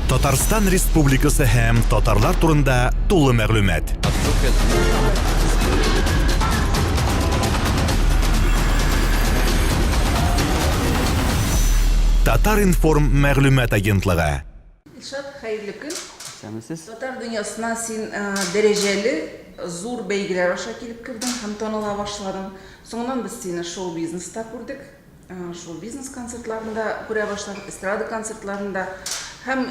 Татарстан Республикасы һәм татарлар турында тулы мәгълүмат. Татар информ мәгълүмат агентлыгы. Илшат, хәерле көн. Сәмесез. Татар дөньясына син дәрәҗәле зур бәйгеләр аша килеп кирдең һәм таныла башладың. Соңыннан біз сені шоу-бизнеста күрдік. Шоу-бизнес концертларында күрә башладық, эстрада концертларында. Һәм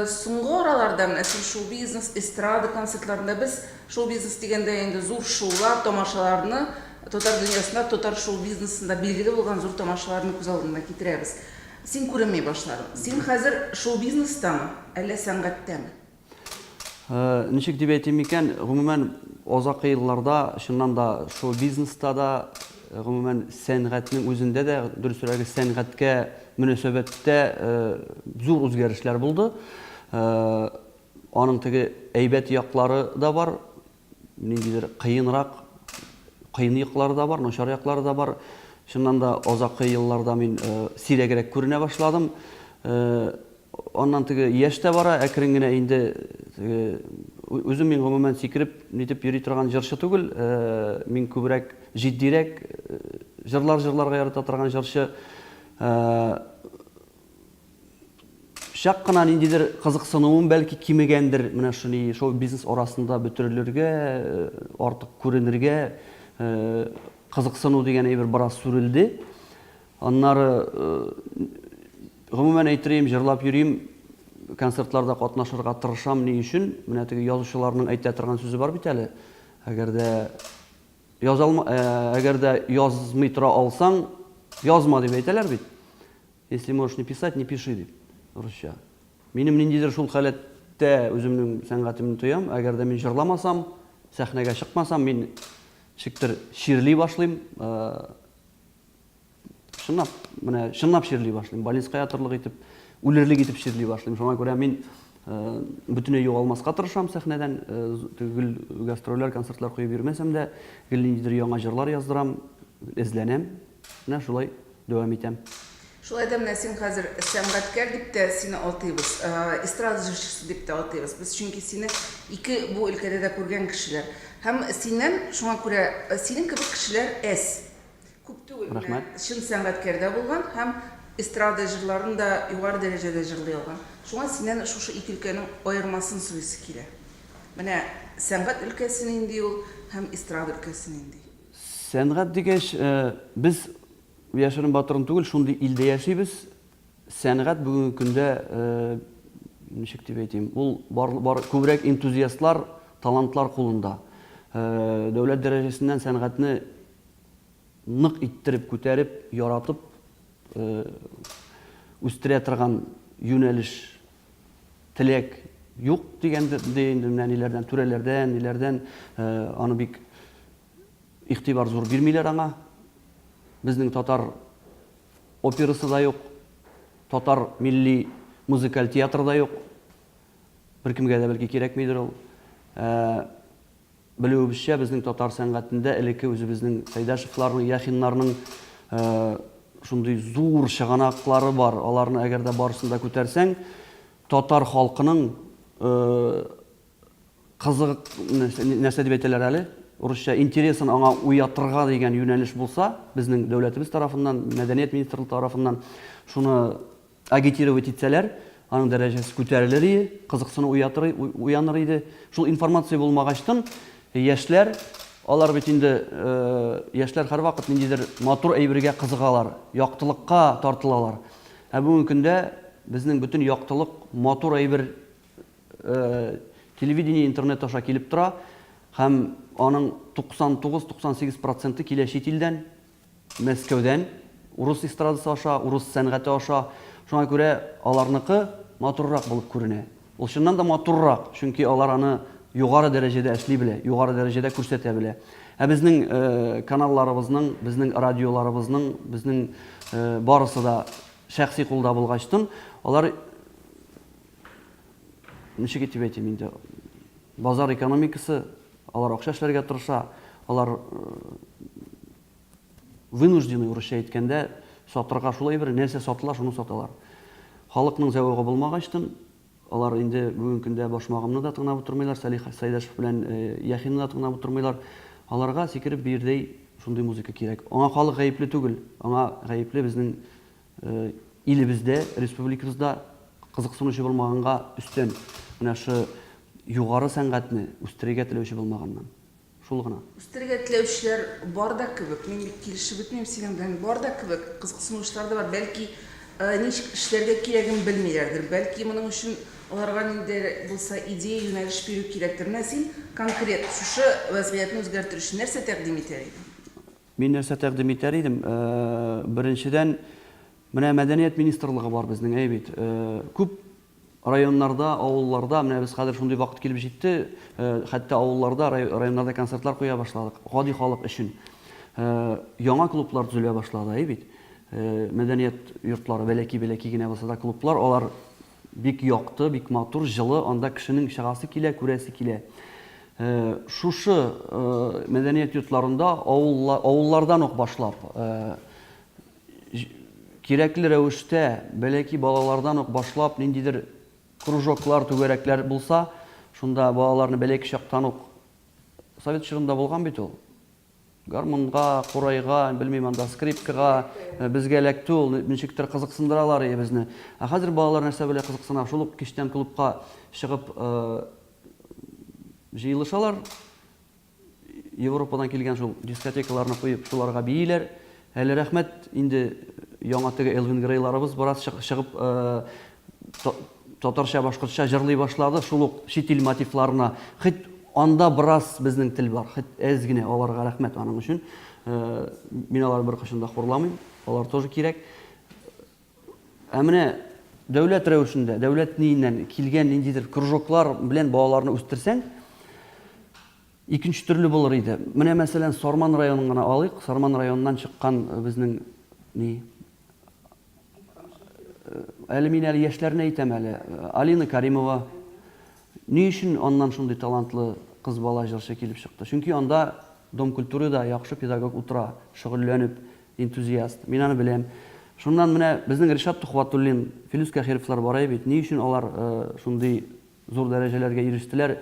соңгы араларда син шоу-бизнес, эстрада концертларында біз шоу-бизнес дигәндә инде зур шоулар, тамашаларны татар дөньясында, татар шоу-бизнесында билгеле булган зур тамашаларны күз алдына китерәбез. Син күренмәй башладың. Син хәзер шоу-бизнестамы, әллә сәнгатьтәме? Ничек дип әйтим икән, гомумән озак елларда, шуннан да шоу-бизнеста да, гомумән сәнгатьнең үзендә дә, дөресрәге сәнгатькә мөнәсәбәттә зур үзгәрешләр булды. Аның теге әйбәт яклары да бар, ниндидер кыйын яклары да бар, начар яклары да бар. Шуннан да озаккы елларда мин сирәгрәк күренә башладым. Аннан теге яшь тә бара, әкрен генә инде үзем мин гомумән сикереп, нитеп йөри торган җырчы түгел, мин күбрәк җитдирәк җырларга ярата торган җырчы. Шак кына ниндидер кызыксынуым бәлки кимегәндер, менә шуны шоу-бизнес арасында бөтерелергә, артык күренергә, кызыксыну дигән әйбер бераз сүрелде. Аннары гомумән әйтәм, җырлап йөрим, концертларда катнашырга тырышам ни өчен? Менә теге язучыларның әйтә торган сүзе бар бит әле. Әгәр дә язмый тора алсаң, язма дип әйтәләр бит. Если можешь не писать, не пиши дип. Русча. Минем ниндидер шул халәттә үземнең сәнгатемне тоям. Әгәр дә мин җырламасам, сәхнәгә чыкмасам, мин шиктер ширли башлыйм. Шыннап ширли башлыйм. Балинская атырлык итеп, үлерлек итеп ширли башлыйм. Шуңа күрә мин бөтенләй югалмаска тырышам сәхнәдән. Гел гастрольләр, концертлар куеп йөрмәсәм дә, гел ниндидер яңа җырлар яздырам, эзләнәм. Менә шулай дәвам итәм. Шулай да менә син хәзер сәнгатькәр дип тә сине атыйбыз, эстрада җырчысы дип тә атыйбыз. Без чөнки сине ике бу өлкәдә дә күргән кешеләр. Һәм синнән шуңа күрә синең кебек кешеләр күп түгел. Чын сәнгатькәрдә булган һәм эстрада җырларын да югары дәрәҗәдә җырлый алган. Шуңа синнән шушы ике өлкәнең аермасын сөйлисе килә. Менә сәнгать өлкәсе нинди ул һәм эстрада өлкәсе нинди? Сәнгать дигәч, без яшерен батырын түгел, шундый илдә яшибез. Сәнгать бүгенге көндә, ничек дип әйтим, ул күбрәк энтузиастлар, талантлар кулында. Дәүләт дәрәҗәсеннән сәнгатьне нык иттереп, күтәреп, яратып, үстерә торган юнәлеш, теләк юк дигәндә инде ниләрдән, түрәләрдән, ниләрдән аны бик игътибар зур бирмиләр аңа. Безнең татар операсы да юк, татар милли музыкаль театры да юк. Беркемгә дә бәлки кирәкмидер ул. Белүебезчә, безнең татар сәнгатендә элекке үзебезнең Сәйдәшевларның, Яхиннарның шундый зур чыганаклары бар. Аларны әгәр дә барысын да күтәрсәң, татар халкының кызык нәрсә дип әйтәләр әле? Урысча интересын аңа уятырга дигән юнәлеш булса, безнең дәүләтебез тарафыннан, мәдәният министрлыгы тарафыннан шуны агитировать итсәләр, аның дәрәҗәсе күтәрелер иде, кызыксыну уяныр иде. Шул информация булмагачтан, яшьләр, алар бит инде яшьләр һәрвакыт ниндидер матур әйбергә кызыгалар, яктылыкка тартылалар. Бүгенге көндә безнең бөтен яктылык, матур әйбер телевидение, интернет аша килеп тора. Һәм аның 99-98% килә чит илдән, Мәскәүдән, урыс эстрадасы аша, урыс сәнгате аша. Шуңа күрә аларныкы матуррак булып күренә. Ул чыннан да матуррак, чөнки алар аны югары дәрәҗәдә эшли белә, югары дәрәҗәдә күрсәтә белә. Безнең каналларыбызның, безнең радиоларыбызның, безнең барысы да шәхси кулда булгачтан, алар ничек дип әйтим инде, базар экономикасы, алар акча эшләргә тырыша, алар вынуждены, урысча әйткәндә, сатырга шулай бер нәрсә сатыла, шуны саталар. Халыкның зәвыгы булмагачтан, алар инде бүгенге көндә Башмагымны да тыңлап утырмыйлар, Салих Сайдашев белән Яхинны да тыңлап утырмыйлар. Аларга сикереп бирдей шундый музыка кирәк. Аңа халык гаепле түгел. Аңа гаепле безнең илебездә, республикабызда кызыксынучы булмаганга өстен менә шу югары сәнгатьне үстерергә теләүче булмаганнан. Шул гына. Үстерергә теләүчеләр бар да кебек. Мин бит килешеп бетмим синең белән. Бар да кебек. Кызыксынучылар да бар. Бәлки ничек эшләргә кирәген белмиләрдер. Бәлки моның өчен аларга нинди булса идея юнәлеш бирү кирәктер. Менә син конкрет шушы вазгыятны үзгәртер өчен нәрсә тәкъдим итәр идең? Мин нәрсә тәкъдим итәр идем? Беренчедән, менә мәдәният министрлыгы бар безнең, бит. Күп районнарда, авылларда, менә без хәзер шундый вакыт килеп җитте, хәтта авылларда, районнарда концертлар куя башладык, гади халык өчен. Яңа клублар төзелә башлады, бит. Мәдәният йортлары бәләки генә булса да клублар, алар бик якты, бик матур, җылы, анда кешенең чыгасы килә, күрәсе килә. Шушы мәдәният йортларында авыллардан ук башлап, кирәкле рәвештә бәләки балалардан ук башлап ниндидер кружоклар, түгәрәкләр булса, шунда балаларны бәләки чактан ук совет чорында булган бит ул. Гармонга, курайга, белмим анда скрипкага безгә эләкте ул, ничектер кызыксындыралар безне. Хәзер балалар нәрсә белән кызыксына? Шул ук кичтән клубка чыгып җыелышалар. Европадан килгән шул дискотекаларны куеп, шуларга бийләр. Әле рәхмәт, инде яңа теге Элвин Грейларыбыз бераз чыгып татарча, башкортча җырлый башлады. Шул ук чит ил мотивларына. Хит анда бераз безнең тел бар. Хит әз генә, аларга рәхмәт аның өчен. Мин алар бер кашында хурламыйм. Алар тоже кирәк. Менә дәүләт рәвешендә, дәүләт ниеннән килгән ниндидер кружоклар белән балаларны үстерсәң, икенче төрле булыр иде. Менә мәсәлән Сарман районын гына алыйк. Сарман районыннан чыккан безнең әле мин әле яшьләрне әйтәм әле. Алина Каримова. Ни өчен аннан шундый талантлы кыз бала җырчы килеп чыкты? Чөнки анда Дом культурада яхшы педагог утыра, шөгыльләнеп, энтузиаст. Мин аны беләм. Шуннан менә безнең Ришат Тухватуллин, Филүс Кәхировлар бар бит. Ни өчен алар шундый зур дәрәҗәләргә ирештеләр?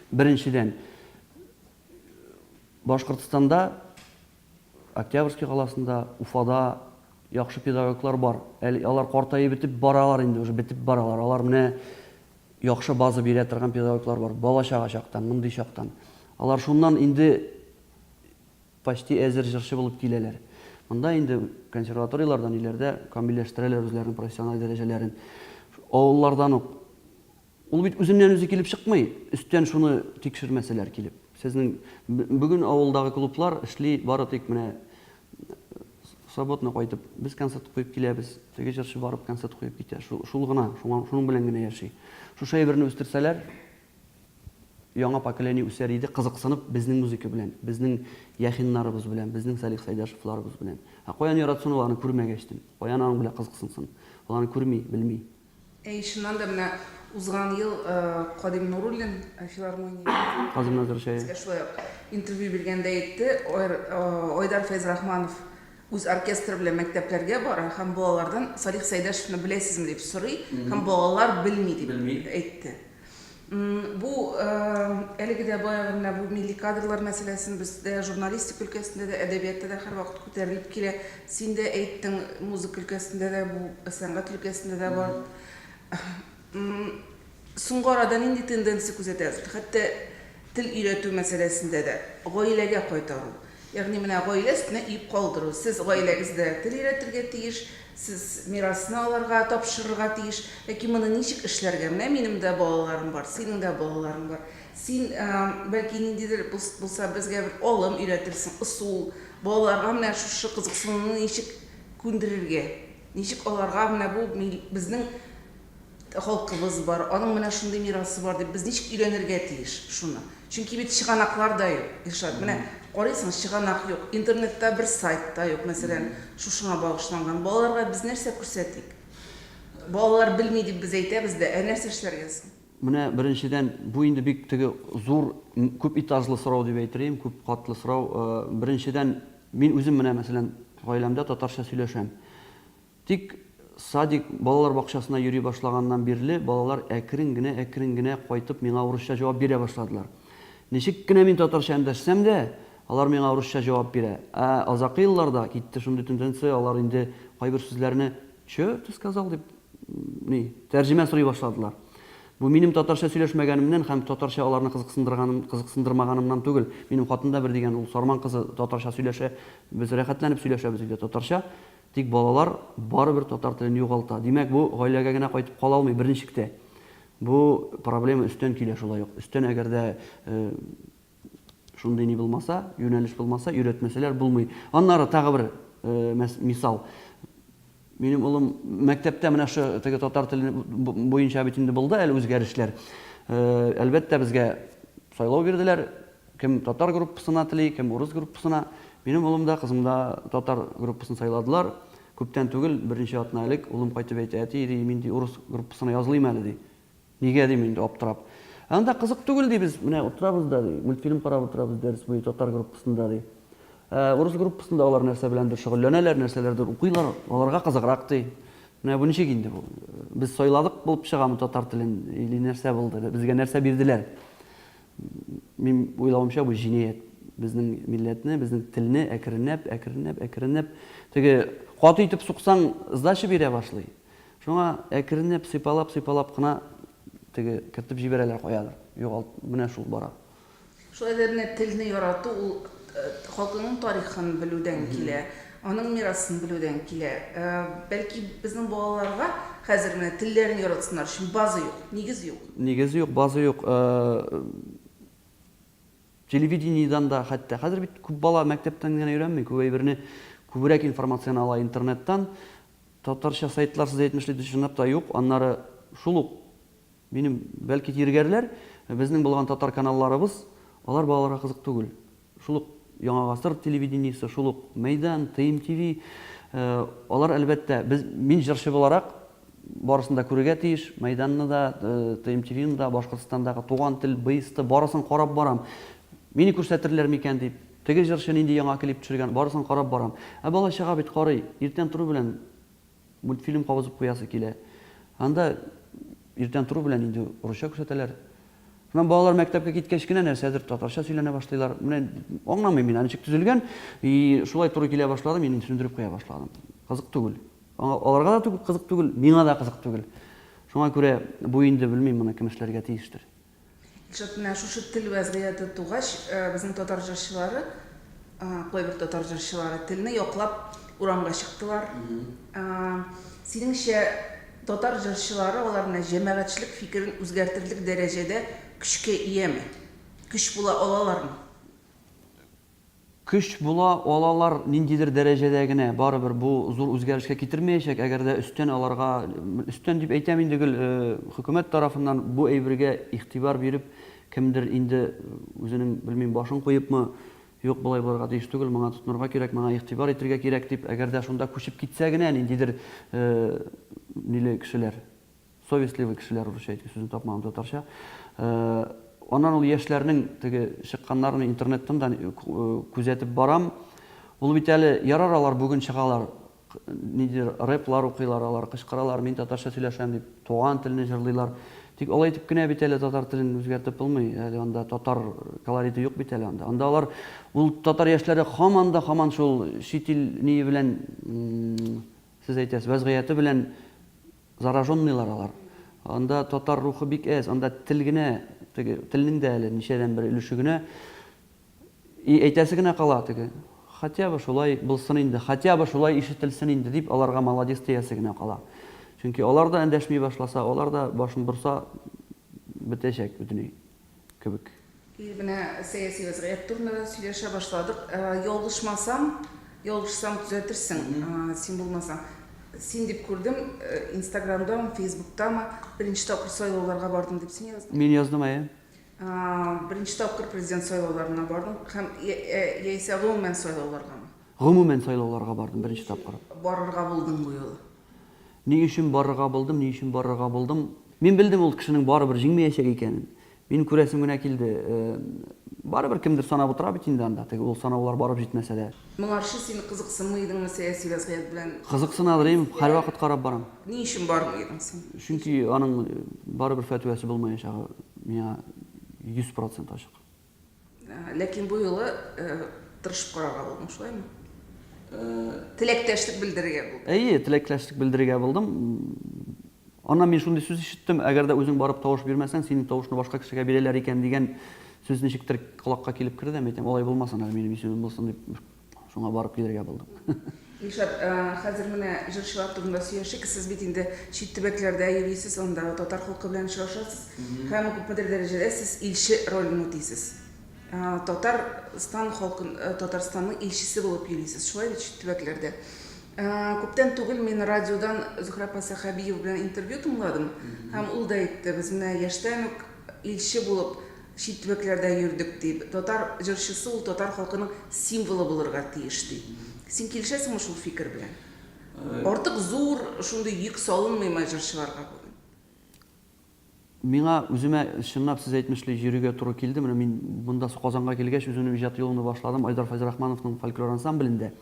Беренчедән, Башкортстанда, Октябрьский каласында, Уфада яхшы педагоглар бар. Алар картайып бетеп баралар инде, уже бетеп баралар. Алар менә яхшы база бирә торган педагоглар бар. Балачага чактан, мондый чактан. Алар шуннан инде почти әзер җырчы булып киләләр. Монда инде консерваториялардан иләрдә камилләштерәләр үзләренең профессиональ дәрәҗәләрен. Авыллардан ук. Ул бит үзеннән үзе килеп чыкмый. Өстән шуны тикшермәсәләр килеп. Сезнең бүген авылдагы клублар эшли бары тик менә саботны кайтып, без концерт куеп киләбез. Теге җырчы барып концерт куеп китә. Шул гына, шуның белән генә яши. Шушы әйберне үстерсәләр, яңа поколение үсәр иде, кызыксынып безнең музыка белән, безнең Яхиннарыбыз белән, безнең Салих Сайдашевларыбыз белән. Каян яратсын ул аны күрмәгәчтен? Каян аның белән кызыксынсын? Ул аны күрми, белми. Шуннан да менә узган ел Кадим Нуруллин филармония Казым Назарчаев интервью биргәндә әйтте, Айдар Фәйзрахманов үз оркестры белән мәктәпләргә бара һәм балалардан Салих Сайдашевны беләсезме дип сорый, һәм балалар белми дип әйтте. Бу әлеге дә баягы бу милли кадрлар мәсьәләсен бездә журналистик өлкәсендә дә, әдәбиятта да һәрвакыт күтәрелеп килә. Син дә әйттең, музыка өлкәсендә дә, бу сәнгать өлкәсендә дә бар. Соңгы арада нинди тенденция күзәтәсез? Хәтта тел өйрәтү мәсьәләсендә дә гаиләгә кайтару. Ягъни менә гаилә өстенә иеп калдыру. Сез гаиләгездә тел өйрәтергә тиеш, сез мирасны аларга тапшырырга тиеш. Ләкин моны ничек эшләргә? Менә минем дә балаларым бар, синең дә балаларың бар. Син бәлки ниндидер булса безгә бер алым өйрәтерсең, ысул. Балаларга менә шушы кызыксынуны ничек күндерергә? Ничек аларга менә бу безнең халкыбыз бар, аның менә шундый мирасы бар дип без ничек өйрәнергә тиеш шуны? Чөнки бит чыганаклар да юк. Иршат, менә карыйсың, чыганак юк. Интернетта бер сайт та юк, мәсәлән, шушыңа багышланган. Балаларга без нәрсә күрсәтик? Балалар белми дип без әйтәбез дә, нәрсә эшләргә соң? Менә беренчедән бу инде бик теге зур, күп этажлы сорау дип әйтергә, күп катлы сорау. Беренчедән мин үзем менә мәсәлән гаиләмдә татарча сөйләшәм. Тик садик балалар бакчасына йөри башлаганнан бирле балалар әкрен генә кайтып миңа урысча җавап бирә башладылар. Ничек кенә мин татарча эндәшсәм дә, алар миңа урысча җавап бирә. Азакы елларда китте шундый тенденция, алар инде кайбер сүзләрне "Чё ты сказал" дип тәрҗемә сорый башладылар. Бу минем татарча сөйләшмәгәнемнән һәм татарча аларны кызыксындырмаганымнан түгел. Минем хатында бер дигән ул Сарман кызы татарча сөйләшә, без рәхәтләнеп сөйләшәбез инде татарча. Тик балалар барыбер татар телен югалта. Димәк, бу гаиләгә генә кайтып кала алмый берничек тә. Бу проблема өстән килә шулай ук. Өстән әгәр дә шундый ни булмаса, юнәлеш булмаса, өйрәтмәсәләр булмый. Аннары тагы бер мисал. Минем улым мәктәптә менә шу теге татар теле буенча бит инде булды әле үзгәрешләр. Әлбәттә безгә сайлау бирделәр. Кем татар группасына тели, кем урыс группасына. Минем улым да, кызым да татар группасын сайладылар. Күптән түгел, беренче атна элек улым кайтып әйтә, "Әти, мин ди урыс группасына язылыйм әле" ди. Нигә ди мин аптырап. Анда кызык түгел ди, без менә утырабыз да ди, мультфильм карап утырабыз дәрес буе татар группасында ди. Урыс группасында алар нәрсә беләндер шөгыльләнәләр, нәрсәләрдер укыйлар, аларга кызыграк ди. Менә бу ничек инде бу? Без сайладык булып чыгамы татар телен, или нәрсә булды? Безгә нәрсә бирделәр? Мин уйлавымча бу җинаять. Безнең милләтне, безнең телне әкренләп теге каты итеп суксаң, сдача бирә башлый. Шуңа әкренләп сыйпалап кына теге кертеп җибәрәләр куялар. Югал, менә шул бара. Шулай да телне ярату ул халкының тарихын белүдән килә, аның мирасын белүдән килә. Бәлки безнең балаларга хәзер менә телләрне яратсыннар өчен база юк, нигез юк. Нигез юк, база юк. Телевидениедән да хәтта хәзер бит күп бала мәктәптән генә өйрәнми, күп әйберне күбрәк информацияны ала интернеттан. Татарча сайтлар сез әйтмешли чынлап та юк. Аннары шул ук минем бәлки тиргәрләр, безнең булган татар каналларыбыз, алар балаларга кызык түгел. Шул ук Яңа гасыр телевидениесе, шул ук Мәйдан, ТМТV, алар әлбәттә мин җырчы буларак барысын да күрергә тиеш. Мәйданны да, ТМТВны да, Башкортстандагы туган тел, БСТ барысын карап барам. Мине күрсәтерләр микән дип, теге җырчы нинди яңа клип төшергән, барысын карап барам. Бала чага бит карый, иртән туры белән мультфильм кабызып куясы килә. Анда иртән туры белән инде урысча күрсәтәләр. Шуннан балалар мәктәпкә киткәч кенә нәрсәдер татарча сөйләнә башлыйлар. Менә аңламыйм мин, ничек төзелгән, шулай туры килә башладым, мин төшендереп куя башладым. Кызык түгел. Аларга да кызык түгел, миңа да кызык түгел. Шуңа күрә бу инде белмим, моны кем эшләргә тиештер. Менә шушы тел вәзгыяте тугач, безнең татар җырчылары, кайбер татар җырчылары телне яклап урамга чыктылар. Синеңчә, татар җырчылары аларның җәмәгатьчелек фикерен үзгәртерлек дәрәҗәдә көчкә иеме? Көч була алалармы? Көч була алалар ниндидер дәрәҗәдә генә, барыбер бу зур үзгәрешкә китермәячәк, әгәр дә өстән аларга, өстән дип әйтәм инде хөкүмәт тарафыннан бу әйбергә игътибар биреп, кемдер инде үзенең белмим башын куепмы, юк булай булырга тиеш түгел, моңа тотынырга кирәк, моңа игътибар итәргә кирәк дип, әгәр дә шунда күчеп китсә генә ниндидер ниле кешеләр, совестливый кешеләр, урысча әйтү сүзен тапмаган татарча. Аннан ул яшьләрнең теге чыкканнарын интернеттан да күзәтеп барам. Ул бит әле ярар алар бүген чыгалар, нидер рэплар укыйлар, алар кычкыралар, мин татарча сөйләшәм дип, туган телне җырлыйлар. Тик алай итеп кенә бит әле татар телен үзгәртеп булмый. Әле анда татар колориты юк бит әле анда. Анда алар ул татар яшьләре һаман шул чит ил ни белән сез әйтәсез, вазгыяты белән зараженныйлар алар. Анда татар рухы бик әз, анда тел генә, телнең дә әле ничәдән бер өлеше генә әйтәсе генә кала теге. Хотя бы шулай булсын инде, хотя бы шулай ишетелсен инде дип аларга молодец диясе генә кала. Чөнки алар да эндәшми башласа, алар да башын борса бетәчәк бөтенләй кебек. Менә сәяси вазгыять турында сөйләшә башладык. Ялгышсам төзәтерсең, син булмасаң. Син дип күрдем, Инстаграмда, Фейсбуктамы беренче тапкыр сайлауларга бардым дип син яздың. Мин яздым, Беренче тапкыр президент сайлауларына бардым һәм яисә гомумән сайлауларгамы? Гомумән сайлауларга бардым беренче тапкыр. Барырга булдың бу юлы. Ни өчен барырга булдым? Мин белдем ул кешенең барыбер җиңмәячәк икәнен. Мин күрәсем генә килде. барыбер кимдир санап утыра бит инде анда. Теге ул санаулар барып җитмәсә дә. Моңарчы син кызыксынмыйдыңмы сәяси вазгыять белән? Кызыксынадыр дим, һәрвакыт карап барам. Ни өчен бармыйдың син? Чөнки аның барыбер фәтвәсе булмаячагы миңа 100% ачык. Ләкин бу юлы тырышып карарга булдың, шулаймы? Теләктәшлек белдерергә булды. Әйе, теләкләшлек белдерергә булдым. Аннан мин шундый сүз ишеттем, әгәр дә үзең барып тавыш бирмәсәң, синең тавышны башка кешегә бирәләр икән дигән сүз ничектер колакка килеп керде. Мен әйтәм, алай булмасын, әле минем исемем булсын дип, шуңа барып килергә булдым. Илшат, хәзер менә җырчылар турында сөйләшик. Сез бит инде чит төбәкләрдә йөрисез, анда татар халкы белән очрашасыз. Һәм күпмедер дәрәҗәдә сез илче ролен үтисез. Татарстан халкын, Татарстанның илчесе булып йөрисез, шулай бит чит төбәкләрдә. Күптән түгел мин радиодан Зөһрә Сахабиев белән интервью тыңладым. Һәм ул да әйтте, без менә яшьтән үк илче булып чит төбәкләрдә йөрдек дип. Татар җырчысы ул татар халкының символы булырга тиеш ди. Син килешәсеңме шул фикер белән? Артык зур шундый йөк салынмыймы җырчыларга бүген? Миңа үземә чынлап сез әйтмешле йөрүгә туры килде. Менә мин монда Казанга килгәч үземнең иҗат юлымны башладым Айдар Файзрахмановның фольклор ансамблендә.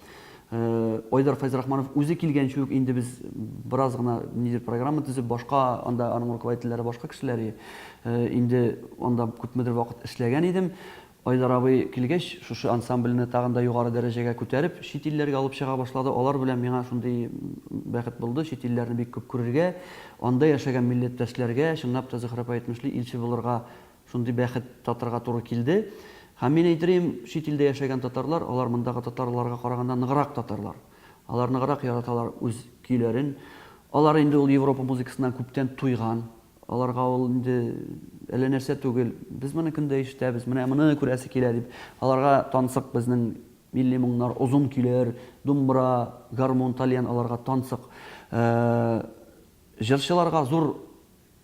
Айдар Файзрахманов үзе килгәнче үк инде без бераз гына нидер программа төзеп, башка анда аның руководительләре, башка кешеләре инде анда күпмедер вакыт эшләгән идем. Айдар абый килгәч, шушы ансамбльне тагын да югары дәрәҗәгә күтәреп, чит илләргә алып чыга башлады. Алар белән миңа шундый бәхет булды, чит илләрне бик күп күрергә, анда яшәгән милләттәшләргә, чынлап та Зөһрә әйтмешле, илче булырга шундый бәхет татырга туры килде. Һәм мин әйтерим, чит илдә яшәгән татарлар, алар мондагы татарларга караганда ныграк татарлар. Алар ныграк яраталар үз көйләрен. Алар инде ул Европа музыкасыннан күптән туйган. Аларга ул инде әле нәрсә түгел. Без моны көндә ишетәбез, менә моны күрәсе килә дип. Аларга тансык безнең милли моңнар, озын көйләр, думбра, гармон, тальян аларга тансык. Җырчыларга зур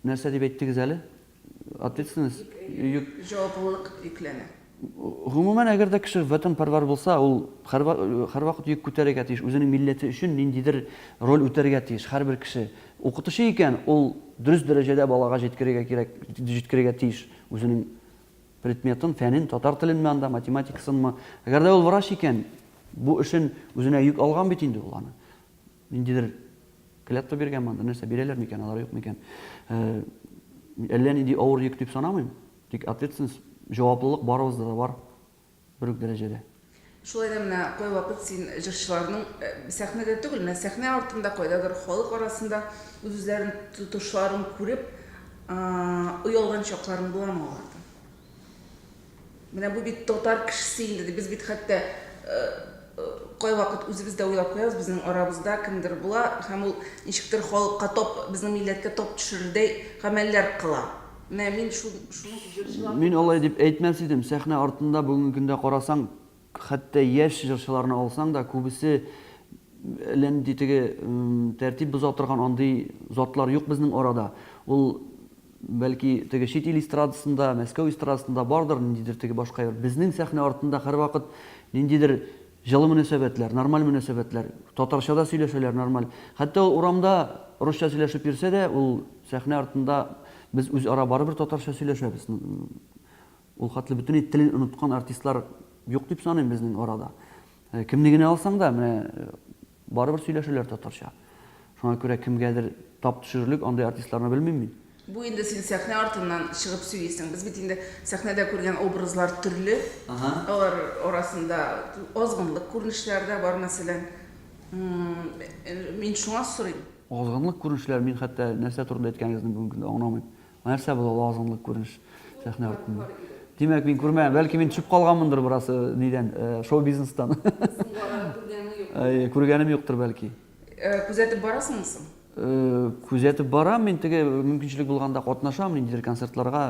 нәрсә дип әйттегез әле? Ответственность, җаваплылык йөкләнә. Гомумән, әгәр дә кеше ватанпәрвәр булса, ул һәрвакыт йөк күтәрергә тиеш, үзенең милләте өчен ниндидер роль үтәргә тиеш. Һәрбер кеше укытучы икән, ул дөрес дәрәҗәдә балага җиткерергә тиеш үзенең предметын, фәнен, татар теленме анда, математикасынмы. Әгәр дә ул врач икән, бу эшен үзенә йөк алган бит инде ул аны. Ниндидер клятва биргән монда, нәрсә бирәләр микән, алар юк микән? Әллә нинди авыр йөк дип санамыйм. Тик ответственность, җаваплылык барыбызда да бар бер үк дәрәҗәдә. Шулай да менә кай вакыт син җырчыларның сәхнәдә түгел, менә сәхнә артында кайдадыр халык арасында үзләрен тотышларын күреп, уялган чакларын буламы аларда? Менә бу бит татар кешесе инде, без бит хәтта кай вакыт үзебез дә уйлап куябыз, безнең арабызда кемдер була, һәм ул ничектер халыкка топ, безнең милләткә топ төшерүдәй гамәлләр кыла. Менә мин шуны җырчылар. Мин алай дип әйтмәс идем. Сәхнә артында бүгенге көндә карасаң, хәтта яшь җырчыларны алсаң да, күбесе ләнди теге тәртип боза торган андый затлар юк безнең арада. Ул бәлки теге чит ил эстрадасында, Мәскәү эстрадасында бардыр, ниндидер теге башка. Безнең сәхнә артында һәрвакыт ниндидер җылы мөнәсәбәтләр, нормаль мөнәсәбәтләр, татарчада сөйләшәләр нормаль. Хәтта ул урамда русча сөйләшеп йөрсә дә, ул сәхнә артында без үз ара барыбер татарча сөйләшәбез. Ул хәтле бөтен телен оныткан артистлар юк дип саныйм безнең арада. Кемне генә алсаң да, менә барыбер сөйләшәләр татарча. Шуңа күрә кемгәдер тап төшерерлек андый артистларны белмим мин. Бу инде син сәхнә артыннан чыгып сөйлисең. Без бит инде сәхнәдә күргән образлар төрле. Алар арасында азгынлык күренешләр дә бар, мәсәлән. Мин шуңа сорыйм. Азгынлык күренешләр, мин хәтта нәрсә турында әйткәнегезне бүген аңламыйм. Нәрсә бу азгынлык күренеш сәхнә артында? Димәк, мин күрмәм. Бәлки мин төшеп калганмындыр бераз нидән, шоу-бизнестан. Күргәнем юктыр бәлки. Күзәтеп барасыңмы соң? Күзәтеп барам, мин теге мөмкинчелек булганда катнашам, ниндидер концертларга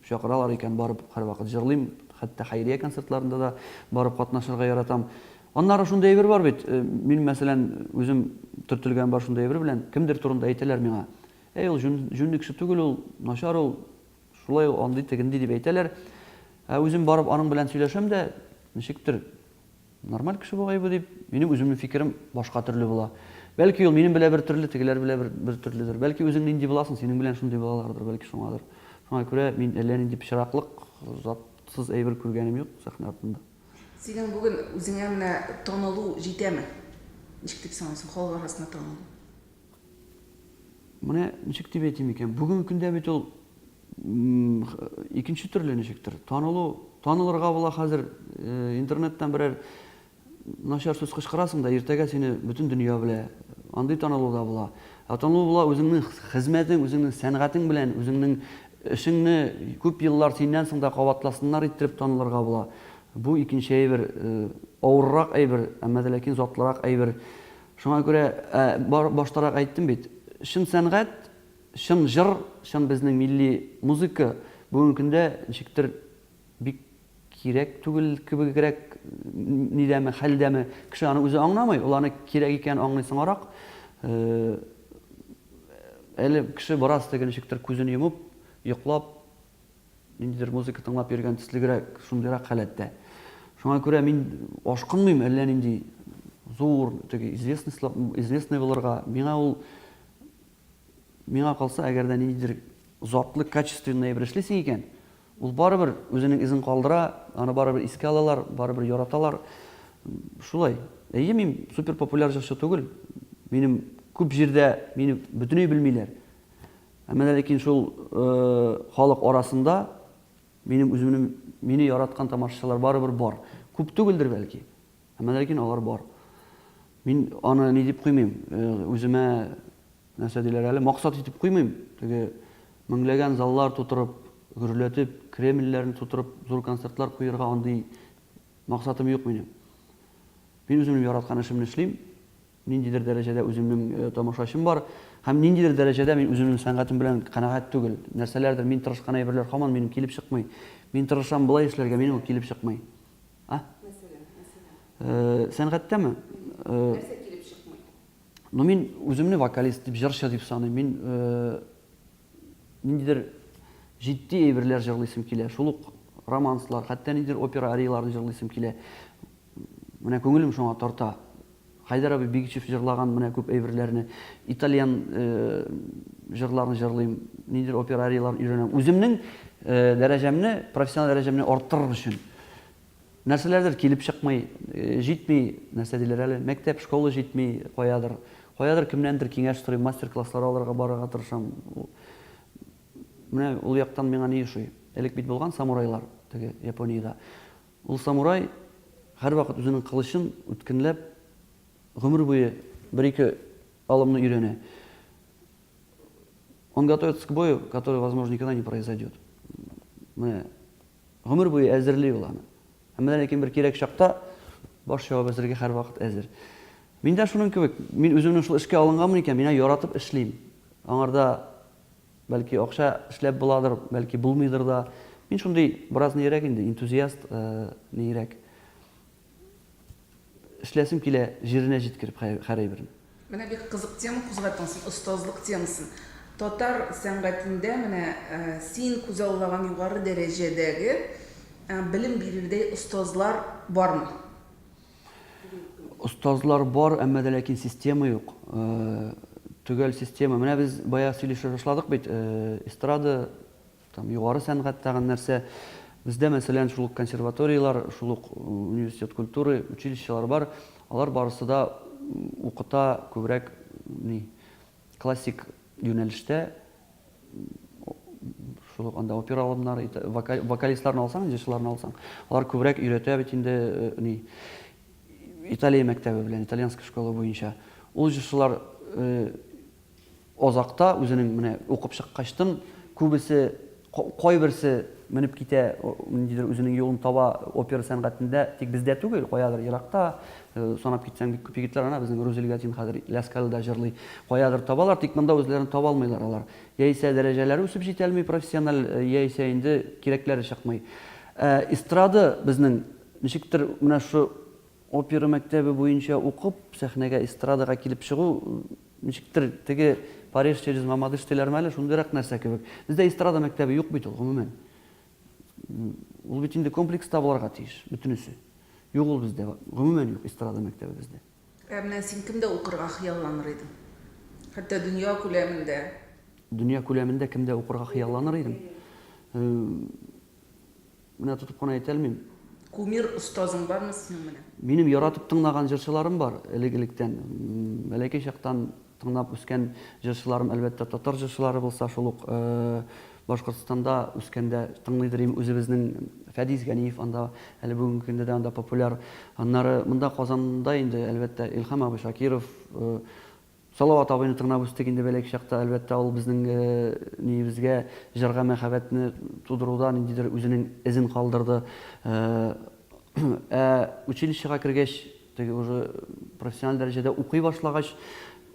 чакыралар икән, барып һәрвакыт җырлыйм, хәтта хәйрия концертларында да барып катнашырга яратам. Аннары шундай әйбер бар бит. Мин мәсәлән үзем төртелгән бар шундай әйбер белән кемдер турында әйтәләр миңа. Ул җүнле кеше түгел, ул начар, ул шулай андый тегенди дип әйтәләр. Үзем барып аның белән сөйләшәм дә, ничектер нормаль кеше бугай бу дип, минем үземнең фикерем башка төрле була. Бәлки ул минем белән бер төрле, тегеләр белән бер төрледер. Бәлки үзең нинди буласың, синең белән шундый булалардыр, бәлки шуңадыр. Шуңа күрә мин әллә нинди пычраклык, зуартсыз әйбер күргәнем юк сәхнә артында. Синең бүген үзеңә менә танылу җитәме? Ничек дип саныйсың, халык арасында танылу? Менә ничек дип әйтим икән, бүгенге көндә бит ул икенче төрле ничектер. Танылырга була хәзер интернеттан берәр начар сүз кычкырасың да, иртәгә сине бөтен дөнья белә. Андый танылу да була. Танылу була үзеңнең хезмәтең, үзеңнең сәнгатең белән, үзеңнең эшеңне күп еллар синнән соң да кабатласыннар иттереп танылырга була. Бу икенче әйбер, авыррак әйбер, әмма дә ләкин затлырак әйбер. Шуңа күрә баштарак әйттем бит. Шын сәнгать, шын җыр, шын безнең милли музыка бүгенге көндә ничектер бик кирәк түгел кебегрәк нидәме, хәлдәме, кеше аны үзе аңламый, ул аны кирәк икән аңлый соңарак. Әле кеше барасы теге ничектер күзен йомып, йоклап, ниндидер музыка тыңлап йөргән төслегрәк, шундыйрак халәттә. Шуңа күрә мин ашкынмыйм әллә нинди зур, теге известный булырга. Миңа калса, әгәр дә ниндидер затлы, качественный әйбер эшлисең икән, ул барыбер үзенең изен калдыра, аны барыбер искә алалар, барыбер яраталар. Шулай. Әйе, мин супер популяр җырчы түгел. Минем күп җирдә мине бөтенләй белмиләр. Әмма ләкин шул халык арасында мине яраткан тамашачылар барыбер бар. Күп түгелдер бәлки. Әмма ләкин алар бар. Мин аны ни дип куймыйм, үземә нәрсә диләр әле, максат итеп куймыйм. Теге меңләгән заллар тутырып, гөрләтеп, Кремльләрне тутырып, зур концертлар куярга андый максатым юк минем. Мин үземнең яраткан эшемне эшлим. Ниндидер дәрәҗәдә үземнең тамашачым бар. Һәм ниндидер дәрәҗәдә мин үземнең сәнгатем белән канәгать түгел. Нәрсәләрдер мин тырышкан әйберләр һаман минем килеп чыкмый. Мин тырышам булай эшләргә, минем килеп чыкмый. Сәнгатьтәме? Нәрсә килеп чыкмый? Ну мин үземне вокалист дип, җырчы дип саныйм. Мин ниндидер җитди әйберләр җырлыйсым килә. Шул ук романслар, хәтта ниндидер опера арияларын җырлыйсым килә. Менә күңелем шуңа тарта. Хайдар абый Бигичев җырлаган менә күп әйберләрне, итальян җырларын җырлыйм, ниндидер опера арияларын өйрәнәм. Үземнең дәрәҗәмне, профессиональ дәрәҗәмне арттырыр өчен. Нәрсәләрдер килеп чыкмый, җитми, нәрсә диләр әле, мәктәп, школа җитми, каядыр кемнәндер киңәш сорыйм, мастер-класслар алырга барырга тырышам. Менә ул яктан миңа ни ошый? Элек бит булган самурайлар, теге Япониядә. Ул самурай һәрвакыт үзенең кылычын үткенләп, гомер буе бер-ике алымны өйрәнә. Он готовится к бою, который, возможно, никогда не произойдет. Менә гомер буе әзерли ул аны. Әмма ләкин бер кирәк чакта баш җавап әзергә һәрвакыт әзер. Мин дә шуның кебек, мин үземнең шул эшкә алынган икән, мин яратып эшлим. Аңарда бәлки акча эшләп буладыр, бәлки булмыйдыр да. Мин шундый бераз нирәк инде, энтузиаст нирәк. Эшләсем килә җиренә җиткереп һәрәйберне. Менә бик кызык тема кузгатасың, остазлык темасын. Татар сәнгатендә менә син күзаллаган югары дәрәҗәдәге белем бирүдә остазлар бармы? Остазлар бар, әмма дә ләкин система юк. Төгәл система. Менә без бая сөйләшә башладык бит, эстрада, там югары сәнгать тагын нәрсә. Бездә мәсәлән шул консерваториялар, шул университет культуры, училищелар бар. Алар барысы да укыта күбрәк классик юнәлештә. Шул анда опера алымнары, вокалистларны алсаң, җырчыларны алсаң, алар күбрәк өйрәтә бит инде Италия мәктәбе белән, итальянская школа буенча. Ул җырчылар азакта үзенең менә укып чыккачтын күбесе, кайберсе менеп китә, ниндидер үзенең юлын таба опера сәнгатендә, тик бездә түгел, каядыр еракта, санап китсәң бик күп егетләр ана безнең Розельгатин хәзер Ляскалда җырлый, каядыр табалар, тик монда үзләрен таба алмыйлар алар. Яисә дәрәҗәләре үсеп җитәлми профессиональ, яисә инде кирәкләре чыкмый. Эстрада безнең ничектер менә шу опера мәктәбе буенча укып, сәхнәгә эстрадага килеп чыгу, ничектер теге Париж через Мамадыш теләрмәле шундыйрак нәрсә кебек. Бездә эстрада мәктәбе юк бит ул, гомумән. Ул бит инде комплекста булырга тиеш, бөтенесе. Юк ул бездә, гомумән юк эстрада мәктәбе бездә. Менә син кемдә укырга хыялланыр идең? Хәтта дөнья күләмендә. Дөнья күләмендә кемдә укырга хыялланыр идең? менә тотып кына әйтә алмыйм. Кумир устазың бармы синең менә? Минем яратып тыңлаган җырчыларым бар элек-электән. Бәләкәй чактан тыңлап үскән җырчыларым әлбәттә татар җырчылары булса, шул ук Башкортстанда үскәндә тыңлыйдыр үзебезнең Фәдис Ганиев, анда әле бүгенге көндә дә анда популяр. Аннары монда Казанда инде әлбәттә Илһам абый Шакиров, Салават абыйны тыңлап үстек инде бәләкәй чакта, әлбәттә ул безнең нибезгә җырга мәхәббәтне тудырудан ниндидер үзенең эзен калдырды. Училищега кергәч, теге уже профессиональ дәрәҗәдә укый башлагач,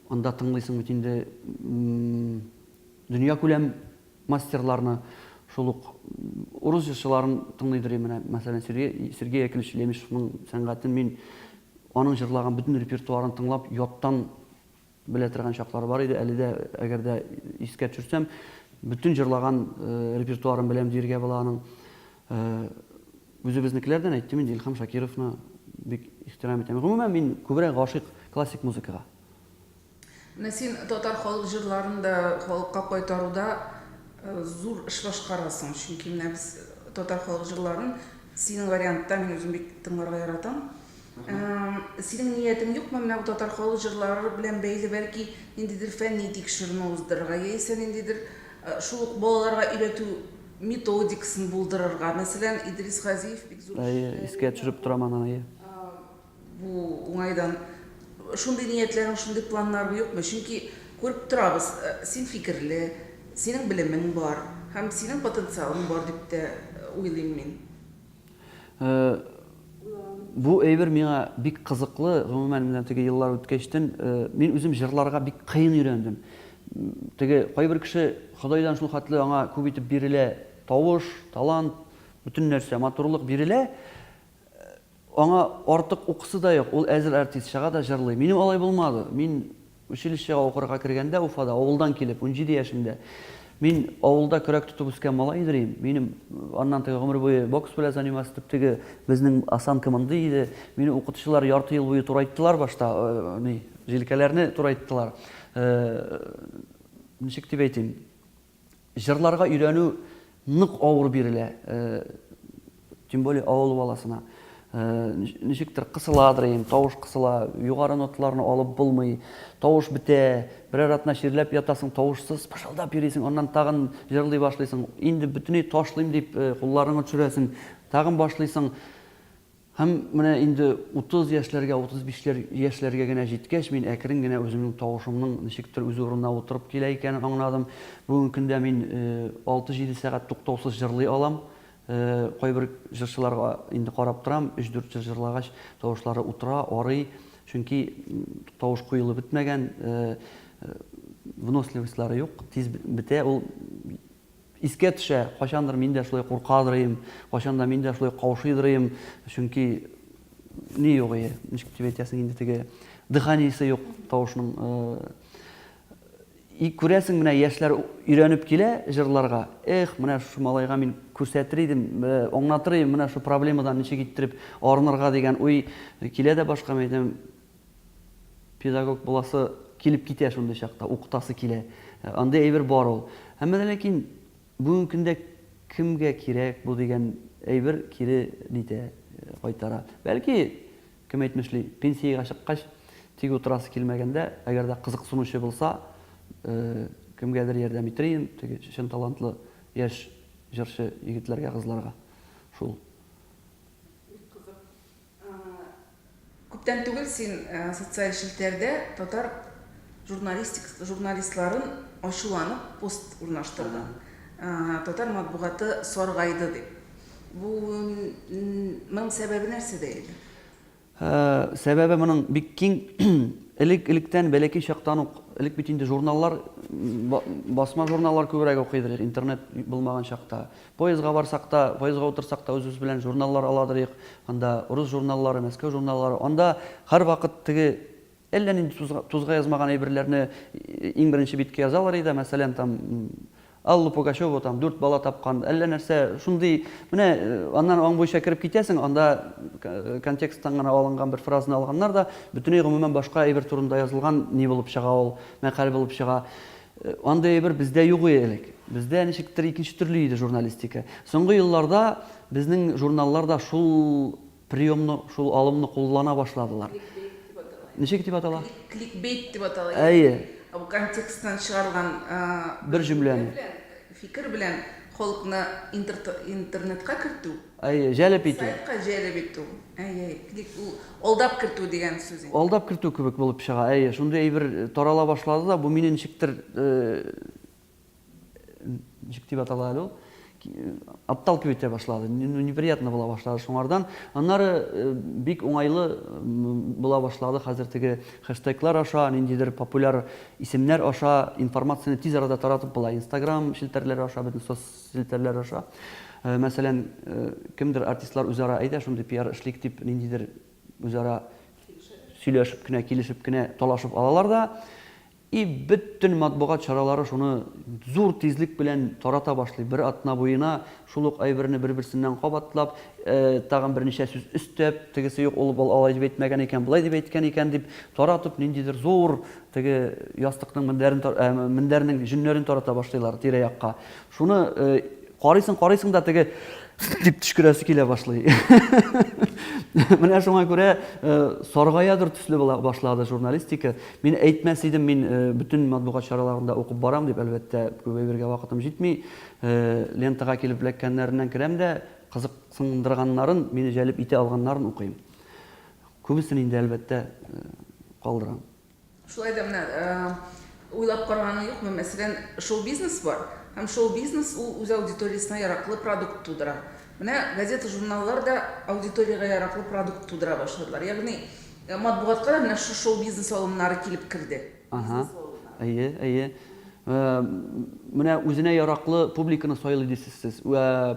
анда тыңлыйсың бит инде дөнья күләм мастерларны, шул ук урыс җырчыларын тыңлыйдыр менә, мәсәлән, Сергей Яковлевич Лемешевның сәнгатен мин аның җырлаган бөтен репертуарын тыңлап, яттан белә торган чаклары бар иде. Әле дә, әгәр дә искә төшерсәм, бөтен җырлаган репертуарын беләм диергә була аның. Үзебезнекеләрдән әйттем инде, Илһам Шакировны бик ихтирам итәм. Гомумән мин күбрәк гашыйк классик музыкага. Менә син татар халык җырларында халыкка кайтаруда зур эш башкарасың, чөнки менә без татар халык җырларын синең вариантта мин үзем бик тыңларга яратам. Синең ниятең юкмы менә бу татар халык җырлары белән бәйле бәлки ниндидер фәнни тикшеренү уздырырга, яисә ниндидер шул ук балаларга өйрәтү методикасын булдырырга. Мәсәлән, Идрис Газиев бик зур Искә төшереп торам аны. Бу уңайдан шундый ниятләрең, шундый планнарың юкмы? Чөнки күреп торабыз, син фикерле, синең белемең бар һәм синең потенциалың бар дип тә уйлыйм мин. Бу әйбер миңа бик кызыклы, гомумән менә теге еллар үткәчтен мин үзем җырларга бик кыен өйрәндем. Теге кайбер кеше Худайдан шул хәтле аңа күп итеп бирелә, тавыш, талант, бөтен нәрсә, матурлык бирелә. Аңа артык укысы да юк, ул әзер артист, шага да җырлый. Минем алай булмады. Мин училищега укырга кергәндә Уфада, авылдан килеп, 17 яшемдә, мин авылда көрәк тотып үскән малай идем. Минем аннан теге гомер буе бокс белән заниматься итеп, теге безнең осанка монды иде. Мине укытучылар ярты ел буе турайттылар башта, җилкәләрне турайттылар. Ничек дип әйтим? Җырларга өйрәнү нык авыр бирелә. Тем более авыл баласына. Ничектер кысыладыр, тавыш кысыла, югары ноталарны алып булмый, тавыш бетә, берәр атна ширләп ятасың, тавышсыз пышылдап йөрисең, аннан тагын җырлый башлыйсың. Инде бөтенләй ташлыйм дип кулларыңны төшерәсең, тагын башлыйсың. Һәм менә инде 30 яшьләргә, 35 яшьләргә генә җиткәч, мин әкрен генә үземнең тавышымның ничектер үз урынына утырып килә икәнен аңладым. Бүген көндә мин 6-7 сәгать туктаусыз җырлый алам. Кайбер җырчыларга инде карап торам, 3-4 җыр җырлагач тавышлары утыра, арый, чөнки тавыш куелып бетмәгән, выносливостлары юк, тиз бетә, ул искә төшә, кайчандыр мин дә шулай куркадырым, кайчанда мин дә шулай каушыйдырым, чөнки ни юк ие, ничек дип әйтәсең инде теге дыханиесе юк тавышның. Күрәсең менә яшьләр өйрәнеп килә җырларга. Менә шу малайга мин күрсәтер идем, аңлатыр идем, менә шу проблемадан ничек иттереп арынырга дигән уй килә дә башка мәйдан. Педагог буласы килеп китә шундый чакта, укытасы килә. Анда әйбер бар ул. Әмма ләкин бүгенге көндә кемгә кирәк бу дигән әйбер кире нитә кайтара. Бәлки кем әйтмешли, пенсиягә чыккач тик утырасы килмәгәндә, әгәр дә кызыксынучы булса, кемгәдер ярдәм итәрем, теге чын талантлы яшь җырчы егетләргә, кызларга. Шул. Күптән түгел син социаль челтәрдә татар журналистларын ачуланып пост урнаштырдың. Татар матбугаты саргайды дип. Бу моның сәбәбе нәрсәдә иде? Сәбәбе моның бик киң. Элек-электән бәләкәй чактан ук, элек бит инде журналлар, басма журналлар күбрәк укыйдыр, интернет булмаган чакта. Поездга барсак та, поездга утырсак та үзебез белән журналлар аладырык. Анда урыс журналлары, Мәскәү журналлары. Анда һәр вакыт теге әллә нинди тузга язмаган әйберләрне иң беренче биткә язалар иде. Мәсәлән, там Алла Пугачева там 4 бала тапкан, әллә нәрсә, шундый, менә аннан аң буенча кирип китәсең, анда контексттан гына алынган бер фразаны алганнар да, бөтенләй гомумән башка әйбер турында язылган ни булып чыга ул, мәкаль булып чыга. андай бер бездә юк элек. Бездә ничектер икенче төрле иде журналистика. Соңгы елларда безнең журналларда шул приемны, шул алымны куллана башладылар. Ничек дип атала? Кликбейт дип атала. Әйе. Бу контексттан чыгарылган Бер җөмләне. фикер белән халыкны интернетка кертү, Әйе, җәлеп итү. сайтка җәлеп итү. Әйе, клик алдап кертү дигән сүз. Алдап кертү кебек булып чыга. Әйе, шундый әйбер тарала башлады да, бу мине ничектер ничек дип атала әле ул? Отталкивать итә башлады. Неприятно була башлады шуңардан. Аннары бик уңайлы була башлады хәзер теге хэштеглар аша, ниндидер популяр исемнәр аша информацияны тиз арада таратып була. Instagram шелтәрләре аша, бөтен соцсетьләр аша. Мәсәлән, кемдер артистлар үзара әйдә шундый пиар эшлик дип ниндидер үзара сөйләшеп кенә, килешеп кенә талашып алалар да. И бөтен матбугат чаралары шуны зур тизлек белән тарата башлый. Бер атна буена шул ук әйберне бер-берсеннән кабатлап, тагын берничә сүз өстәп, тегесе юк, ул алай дип әйтмәгән икән, булай дип әйткән икән дип таратып, ниндидер зур теге ястыкның мендәрнең җүннәрен тарата башлыйлар тирә-якка. Шуны карыйсың да теге дип төшкерәсе килә башлый. Менә шуңа күрә саргаядыр төсле башлады журналистика. Мин әйтмәс идем, мин бөтен матбугат чараларында укып барам дип, әлбәттә, күбәйбергә вакытым җитми. Лентага килеп эләккәннәреннән керәм дә, кызыксындырганнарын, мине җәлеп итә алганнарын укыйм. Күбесен инде әлбәттә калдырам. Шулай да менә уйлап караганы юкмы? Мәсәлән, шоу-бизнес бар. Һәм шоу-бизнес ул үз аудиториясына яраклы продукт тудыра. Менә газета, журналлар да аудиторияга яраклы продукт тудыра башладылар. Ягъни матбугатка да менә шу шоу-бизнес алымнары килеп керде. Әйе. Менә үзенә яраклы публиканы сайлый дисез сез.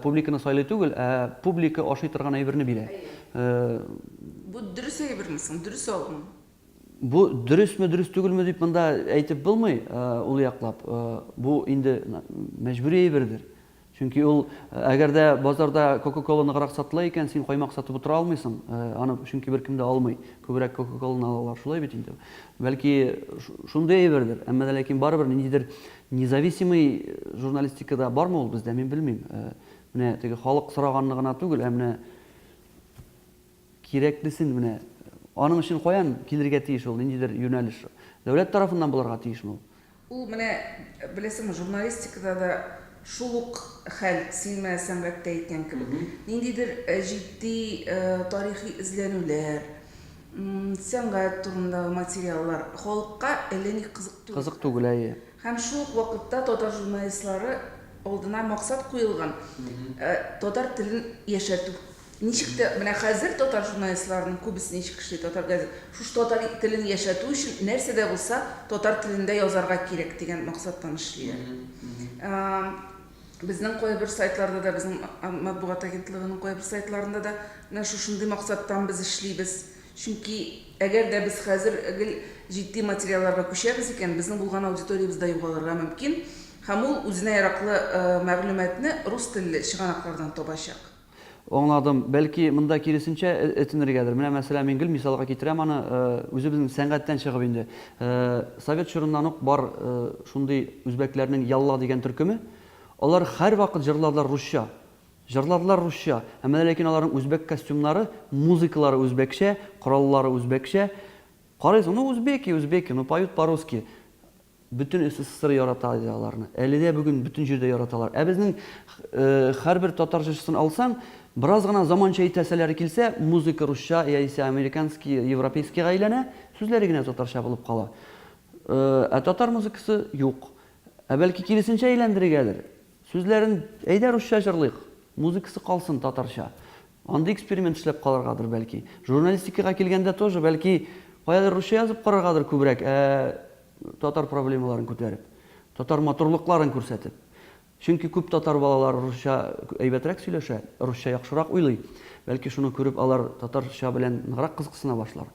Публиканы сайлый түгел, публика ашый торган әйберне бирә. Бу дөрес әйберме соң? Дөрес алым. Бу дөресме, дөрес түгелме дип монда әйтеп булмый, ул яклап. Бу инде мәҗбүри әйбердер. Чөнки ул әгәр дә базарда Coca-Cola ныграк сатыла икән, син каймак сатып утыра алмыйсың. Аны чөнки беркем дә алмый. Күбрәк Coca-Cola-ны алалар, шулай бит инде. Бәлки шундый әйбердер. Әмма ләкин барыбер ниндидер независимый журналистикада бармы ул бездә, мин белмим. Менә теге халык сораганны гына түгел, менә кирәклесен менә аның өчен каян килергә тиеш ул, ниндидер юнәлеш. Дәүләт тарафыннан булырга тиешме ул? Ул менә беләсеңме, журналистикада да шул ук хәл, син менә сәнгатьтә әйткән кебек. Ниндидер җитди тарихи эзләнүләр, сәнгать турындагы материаллар халыкка әллә ни кызык түгел. Кызык түгел, әйе. Һәм шул ук вакытта татар журналистлары алдына максат куелган. Татар телен яшәтү. Ничек тә менә хәзер татар журналистларының күбесе ничек эшли, татар газет. Шушы татар телен яшәтү өчен нәрсә дә булса татар телендә язарга кирәк дигән максаттан эшлиләр. Безнең кайбер сайтларда да, безнең матбугат агентлыгының кайбер сайтларында да менә шушындый максаттан без эшлибез. Чөнки әгәр дә без хәзер җитди материалларга күчәбез икән, безнең булган аудиториябыз да югалырга мөмкин. Һәм ул үзенә яраклы мәгълүматны рус телле чыганаклардан табачак. Аңладым. Бәлки монда киресенчә этинергәдер. Менә мәсәлән, мин гел мисалга китерәм аны, үзебезнең сәнгатьтән чыгып инде. Совет чорыннан ук бар шундый үзбәкләрнең ялла дигән төркеме. Алар һәр вакыт җырладылар русча. Әмма ләкин аларның үзбәк костюмнары, музыкалары үзбәкчә, кораллары үзбәкчә. Карыйсың, үзбеки, поют по-русски. Bütün СССР ярата аларны. Әле дә бүген бүтән җирдә яраталар. Безнең һәрбер татар җырчысын алсаң, бераз гына заманча итәсәләр килсә, музыка русча яисә американский, европейский әйләнә, сүзләре генә татарча булып кала. Татар музыкасы юк. Бәлки киресенчә әйләндерергәдер. Сүзләрен әйдә русча җырлыйк, музыкасы калсын татарча. Андый эксперимент эшләп калыргадыр бәлки. Журналистикага килгәндә тоже бәлки каядыр русча язып караргадыр күбрәк. Татар проблемаларын күтәреп, татар матурлыкларын күрсәтеп. Чөнки күп татар балалары русча әйбәтрәк сөйләшә, русча яхшырак уйлый. Бәлки шуны күреп алар татарча белән ныграк кызыксына башлар.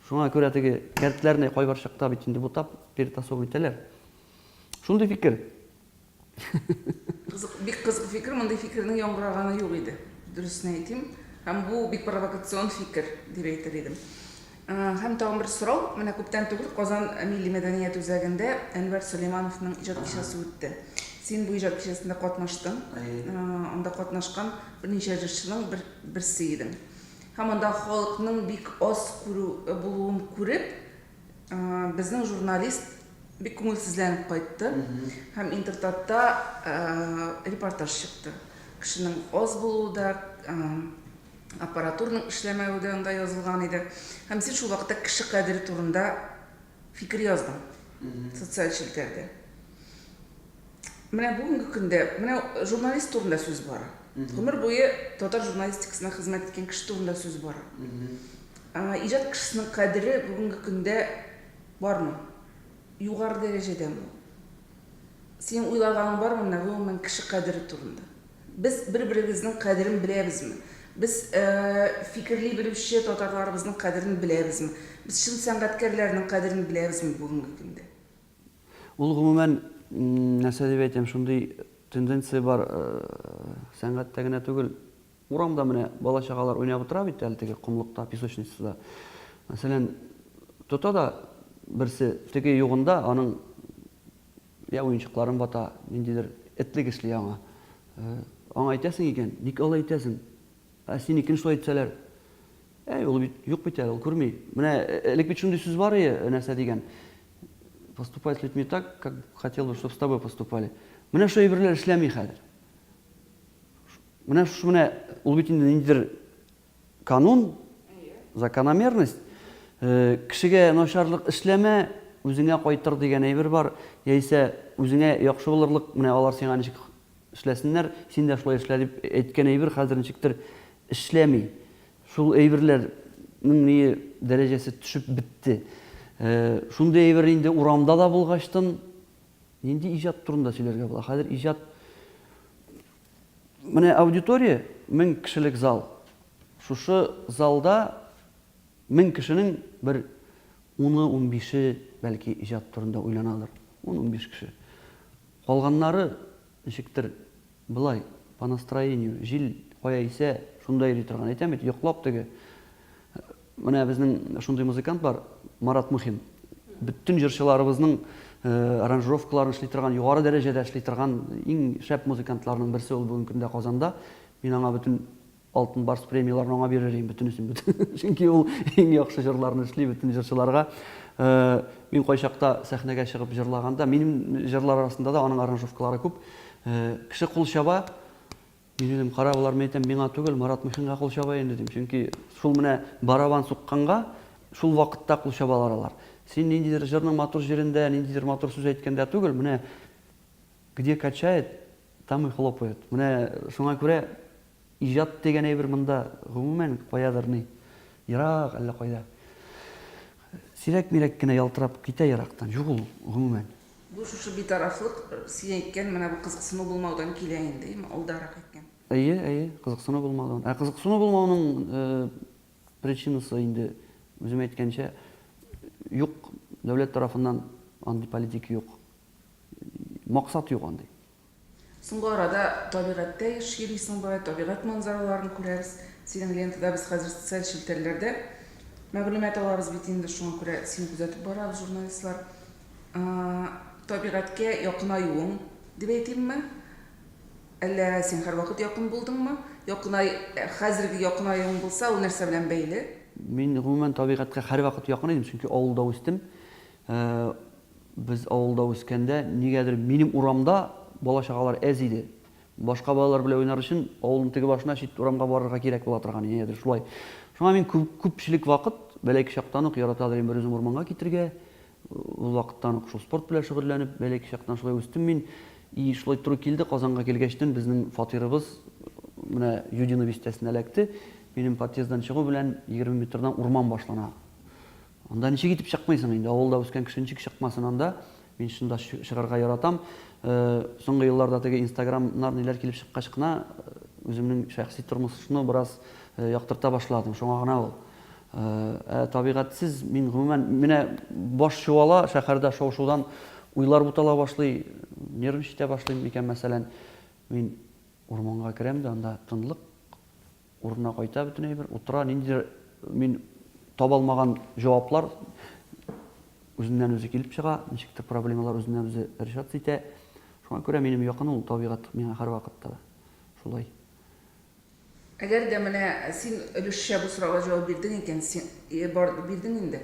Шуңа күрә теге кәртләрне кайбер чакта бит инде бутап, перетасов итәләр. Шундый фикер. Бик кызык фикер, мондай фикернең яңгыраганы юк иде. Дөресен әйтим. Һәм бу бик провокацион фикер дип әйтер идем. Һәм тагын бер сорау, менә күптән түгел Казан Милли мәдәният үзәгендә Әнвәр Сөләймановның иҗат кичәсе үтте. Син бу иҗат кичәсендә катнаштың. Анда катнашкан берничә җырчының берсе идең. Һәм анда халыкның бик аз булуын күреп, безнең журналист бик күңелсезләнеп кайтты. Һәм интернетта репортаж чыкты. Кешенең аз булуы да, аппаратурның эшләмәве дә анда язылган иде. Һәм син шул вакытта кеше кадере турында фикер яздың социаль челтәрдә. Менә бүгенге көндә, менә журналист турында сүз бара. Гомер буе татар журналистикасына хезмәт иткән кеше турында сүз бара. Иҗат кешесенең кадере бүгенге көндә бармы? Югары дәрәҗәдәме? Син уйлаганың бармы менә гомумән кеше кадере турында? Без бер-беребезнең кадерен беләбезме? Biz fikirli bilüşçe татарларыбызның кадерен беләбезме? Biz чын сәнгатькәрләрнең кадерен беләбезме бүгенге көндә? Ул гомумән нәрсә дип әйтәм, шундый тенденция бар сәнгатьтә генә түгел. Урамда менә бала-чагалар уйнап утыра бит әле теге кумлыкта, песочницада. Мәсәлән, тота да берсе теге югында аның уенчыкларын бата, ниндидер этлек эшли аңа. Аңа әйтәсең икән, ник алай әйтәсең? Син икенче шулай әйтсәләр, ул бит юк бит әле, ул күрми. Менә элек бит шундый сүз бар иде, нәрсә дигән. Поступай с людьми так, как хотел бы, чтобы с тобой поступали. Менә шул әйберләр эшләми хәзер. Менә ул бит инде ниндидер канун, закономерность, кешегә начарлык эшләмә, үзеңә кайтыр дигән әйбер бар, яисә үзеңә яхшы булырлык, менә алар сиңа ничек эшләсеннәр, син дә шулай эшлә дип әйткән әйбер хәзер ничектер эшләми. Шул әйберләрнең ни дәрәҗәсе төшеп бетте. Шундый әйбер инде урамда да булгачтын, нинди иҗат турында сөйләргә була. Хәзер иҗат менә аудитория 1000 кешелек зал. Шушы залда 1000 кешенең бер 10-15 бәлки иҗат турында уйланалар. 10-15 кеше. Калганнары ничектер былай по настроению җил кая исә шундай йөри торган. Әйтәм бит, йоклап теге. Менә безнең шундый музыкант бар, Марат Мухин. Бөтен җырчыларыбызның аранжировкаларын эшли торган, югары дәрәҗәдә эшли торган иң шәп музыкантларның берсе ул бүгенге көндә Казанда. Мин аңа бөтен алтын барс премияларын аңа бирер идем, бөтенесен. Чөнки ул иң яхшы җырларны эшли бөтен җырчыларга. Мин кайчакта сәхнәгә чыгып җырлаганда, минем җырлар арасында да аның аранжировкалары күп. Кеше кул чаба. Мин дидем, кара булар, мен әйтәм, миңа түгел, Марат Мухинга кул чаба инде дидем. Чөнки шул менә барабан сукканга шул вакытта кул чабалар алар. Син ниндидер җырның матур җирендә, ниндидер матур сүз әйткәндә түгел, менә где качает, там и хлопает. Менә шуңа күрә иҗат дигән әйбер монда гомумән каядыр ни, ерак әллә кайда. Сирәк-мирәк кенә ялтырап китә ерактан. Юк ул гомумән. Бу шушы битарафлык син әйткән менә бу кызыксыну булмаудан килә инде, алдарак әйткән. Әйе, кызыксыну булмаудан. Кызыксыну булмауның причинасы инде үзем әйткәнчә юк, дәүләт тарафыннан андый политика юк. Максат юк андый. Соңгы арада табигатьтә яшисең бай, табигать манзараларын күрәбез. Синең лентада без хәзер социаль челтәрләрдә мәгълүмат алабыз бит инде, шуңа күрә син күзәтеп барабыз журналистлар. Табигатькә якынаюың дип әйтимме? Әллә син һәрвакыт якын булдыңмы? Хәзерге якынаюың булса, ул нәрсә белән бәйле? Мин гомумән табигатькә һәрвакыт якын идем, чөнки авылда үстем. Без авылда үскәндә нигәдер минем урамда бала-чагалар әз иде. Башка балалар белән уйнар өчен авылның теге башына чит урамга барырга кирәк була торган нигәдер шулай. Шуңа мин күпчелек вакыт бәләки чактан ук ярата идем бер үзем урманга китергә. Ул вакыттан ук шул спорт белән шөгыльләнеп, бәләки чактан шулай үстем мин. И шулай туры килде, Казанга килгәчтен безнең фатирыбыз менә Юдино бистәсенә эләкте. Минем подъезддан чыгу белән 20 метрдан урман башлана. Анда ничек итеп чыкмыйсың инде, авылда үскән кеше ничек чыкмасын анда? Мин шунда чыгарга яратам. Соңгы елларда теге Instagramнар ниләр килеп чыккач кына үземнең шәхси тормышны бераз яктырта башладым. Шуңа гына ул. Табигатьсез мин гомумән менә баш чуала шәһәрдә шау-шудан уйлар бутала башлый, нервым җитә башлый микән мәсәлән. Мин урманга керәм дә анда тынлык, урынына кайта бөтен әйбер, утыра, ниндидер мин таба алмаган җаваплар үзеннән үзе килеп чыга, ничектер проблемалар үзеннән үзе решаться итә. Шуңа күрә минем якын ул табигать миңа һәрвакытта шулай. Әгәр дә менә син өлешчә бу сорауга җавап бирдең икән, син бирдең инде.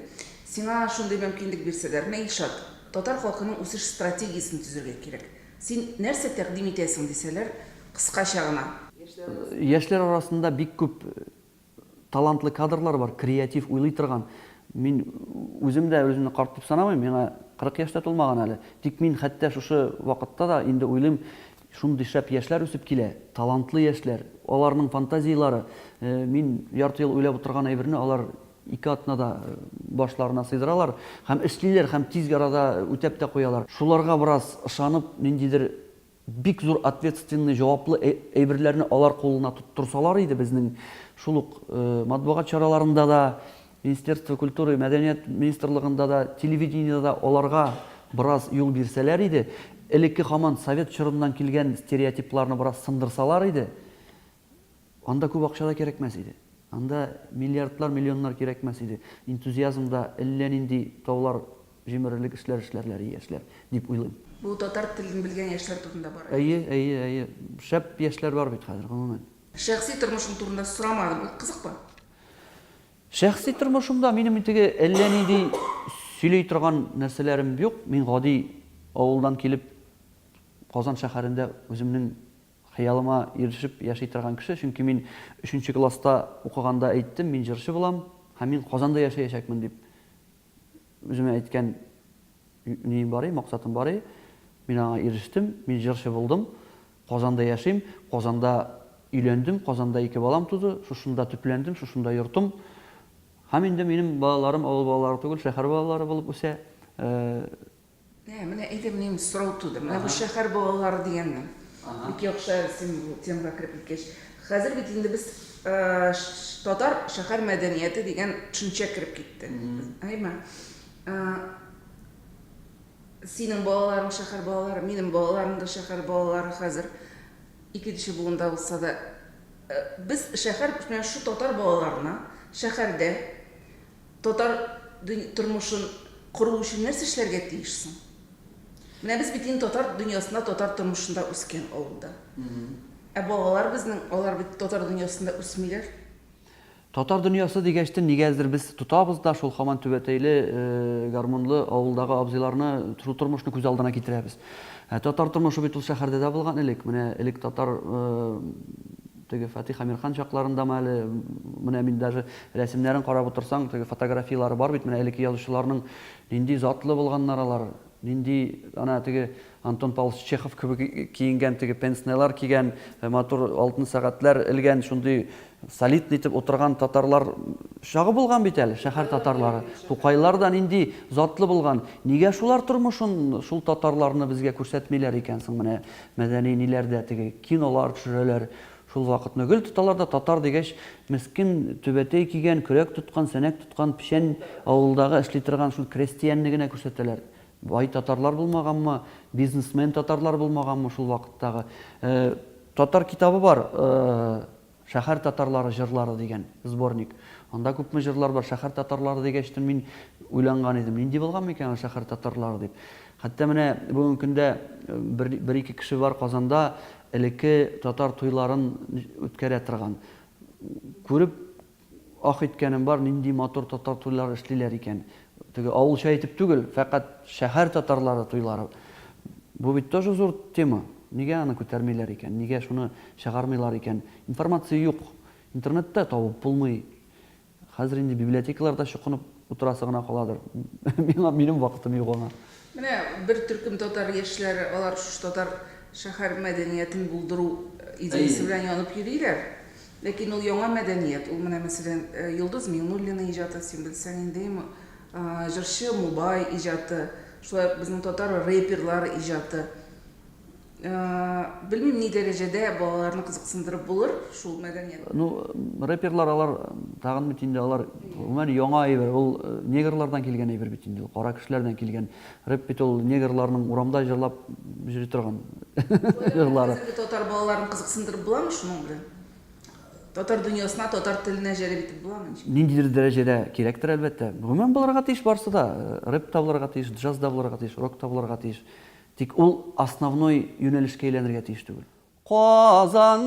Сиңа шундый мөмкинлек бирсәләр, Мәйшат, татар халкының үсеш стратегиясын төзергә кирәк. Син нәрсә тәкъдим итәсең дисәләр, кыскача гына. Яшьләр арасында бик күп талантлы кадрлар бар, креатив уйлый торган. Мин үзем дә үземне карт дип санамыйм, миңа 40 яшьтә тулмаган әле. Тик мин хәтта шушы вакытта да инде уйлыйм, шундый шәп яшьләр үсеп килә, талантлы яшьләр, аларның фантазиялары. Мин ярты ел уйлап утырган әйберне алар 2 атнада башларына сыйдыралар, һәм эшлиләр, һәм тиз арада үтәп тә куялар. Шуларга бераз ышанып, ниндидер бик зур ответственный, җаваплы әйберләрне алар кулына тоттырсалар иде безнең шул ук матбугат чараларында да, Министерство культуры, мәдәният министрлыгында да, телевидениедә да аларга бераз юл бирсәләр иде, элекке һаман совет чорыннан килгән стереотипларны бераз сындырсалар иде, анда күп акча да кирәкмәс иде. Анда миллиардлар, миллионнар кирәкмәс иде. Энтузиазмда әллә нинди таулар җимерелек эшләрләр яшьләр дип уйлыйм. Бу татар телен белгән яшьләр турында бар. Әйе. Шәп яшьләр бар бит хәзер гомумән. Шәхси тормышың турында сорамадым. Ул кызыкмы? Шәхси тормышымда минем теге әллә нинди сөйләй торган нәрсәләрем юк. Мин гади авылдан килеп Казан шәһәрендә үземнең хыялыма ирешеп яши торган кеше, чөнки мин 3нче класста укыганда әйттем, мин җырчы булам, һәм мин Казанда яшәячәкмен дип үземә әйткән ним бар, максатым бар. Мин аңа ирештем, мин җырчы булдым, Казанда яшим, Казанда өйләндем, Казанда 2 балам туды, шушында төпләндем, шушында йортым. Һәм инде минем балаларым авыл балалары түгел, шәһәр балалары булып үсә. Менә әйтәм, мин сорау туды. Менә бу шәһәр балалары дигәнне. Бик яхшы син бу темага кирип киткәч. Хәзер бит инде без татар шәһәр мәдәнияте дигән төшенчә кирип китте. Әйме? Синең балаларың шәһәр балалары, минем балаларым да шәһәр балалары хәзер икенче буында булса да без шәһәр менә шу татар балаларына шәһәрдә татар тормышын кору өчен нәрсә эшләргә тиешсең? Менә без бит татар дөньясында, татар тормышында үскән авылда. Балалар безнең, алар бит татар дөньясында үсмиләр. Татар дөньясы дигәчтен нигәздер без тотабыз да шул һаман түбәтәйле гармонлы авылдагы абзыйларны шул тормышны күз алдына китерәбез. Татар тормышы бит ул шәһәрдә дә булган элек. Менә элек татар теге Фатих Амирхан чакларында мәле, менә мин даже рәсемнәрен карап утырсаң, теге фотографиялары бар бит, менә элекке язучыларның нинди затлы булганнар алар, нинди ана теге Антон Павлович Чехов кебек киенгән, теге пенснелар кигән, матур алтын сәгатьләр элгән, шундый солидный итеп утырган татарлар шагы булган бит әле, шәһәр татарлары. Тукайлар да нинди затлы булган. Нигә шулар тормышын, шул татарларны безгә күрсәтмиләр икән соң, менә мәдәни ниләрдә теге кинолар төшерәләр. Шул вакытны гел тоталар да татар дигәч, мискин түбәтәй кигән, көрәк тоткан, сәнәк тоткан, пишән авылдагы эшли торган шул крестьянны генә күрсәтәләр. Бай татарлар булмаганмы, бизнесмен татарлар булмаганмы шул вакыттагы. Татар китабы бар, шәһәр татарлары җырлары дигән сборник. Анда күпме җырлар бар, шәһәр татарлары дигәчтен мин уйланган идем, нинди булган микән шәһәр татарлары дип. Хәтта менә бүгенге көндә бер-ике кеше бар Казанда элекке татар туйларын үткәрә торган. Күреп ах иткәнем бар, нинди матур татар туйлары эшлиләр икән. Теге авылча әйтеп түгел, фақат шәһәр татарлары туйлары. Бу бит тоже зур тема. Нигә аны күтәрмиләр икән? Нигә шуны чыгармыйлар икән? Информация юк. Интернетта табып булмый. Хәзер инде библиотекаларда чукынып утырасы гына каладыр. Минем вакытым юк аңа. Менә бер төркем татар яшьләре, алар шу татар шәһәр мәдәниятен булдыру идеясе белән янып йөриләр. Ләкин ул яңа мәдәният, ул менә мәсәлән Йолдыз Миңнуллина иҗаты, син белсәң инде, җырчы Мубай иҗаты, шулай безнең татар рэперлар иҗаты. Белмим ни дәрәҗәдә балаларны кызыксындырып булыр шул мәдәният. Рэперлар алар тагын бит инде алар гомумән яңа әйбер, ул негрлардан килгән әйбер бит инде, кара кешеләрдән килгән. Рэп бит ул негрларның урамда җырлап йөри торган җырлары. Татар балаларын кызыксындырып буламы шуның белән? Татар дөньясына, татар теленә җәлеп итеп буламы? Ниндидер дәрәҗәдә кирәктер әлбәттә. Гомумән булырга тиеш барсы да, рэп та булырга тиеш, джаз да булырга тиеш, рок та булырга тиеш. Тик ул основной юнәлешкә әйләнергә тиеш түгел. Казаннарга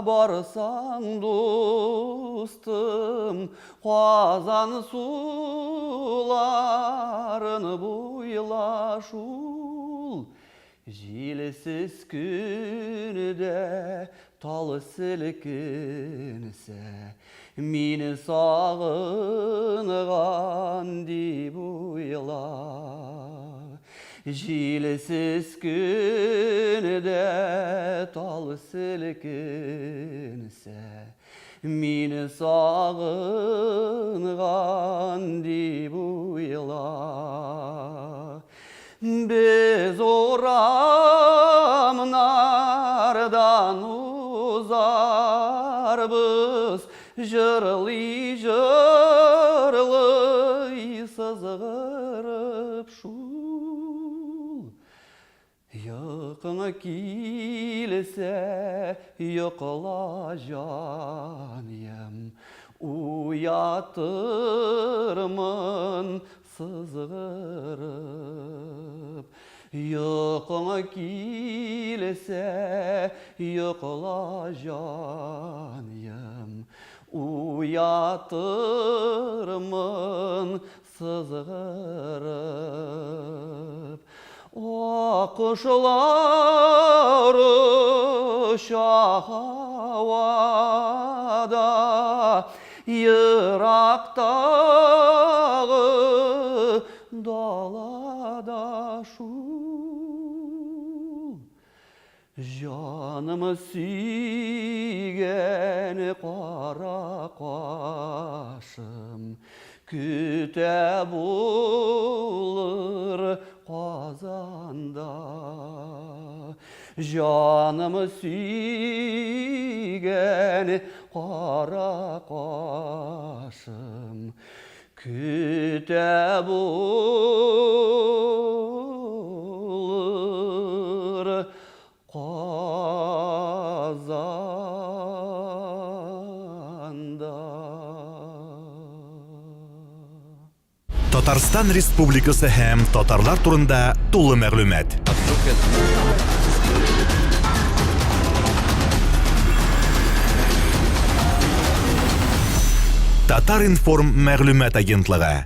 барсаң дустым, Казан суларын буйла шул. Җилсез күндә тал селкенсә, мине сагынган дип уйла. Җилсез күндә тал селкенсә, мине сагынган дип уйла. Без урамнардан узарбыз, жырлый сызгырып шул. Якыңа килсә, йокла җаным, уятырмын сызгырып. Йокыңа килсә, йокла җаным, уятырмын сызгырып. Акышлар оча һавада, ерактагы далада шул. Җаным сөйгән кара кашым, көтә булыр Казанда. Җаным сөйгән кара кашым, көтә булыр Казанда. Татарстан Республикасы һәм татарлар турында тулы мәгълүмат. Татар информ мәгълүмат агентлыгы.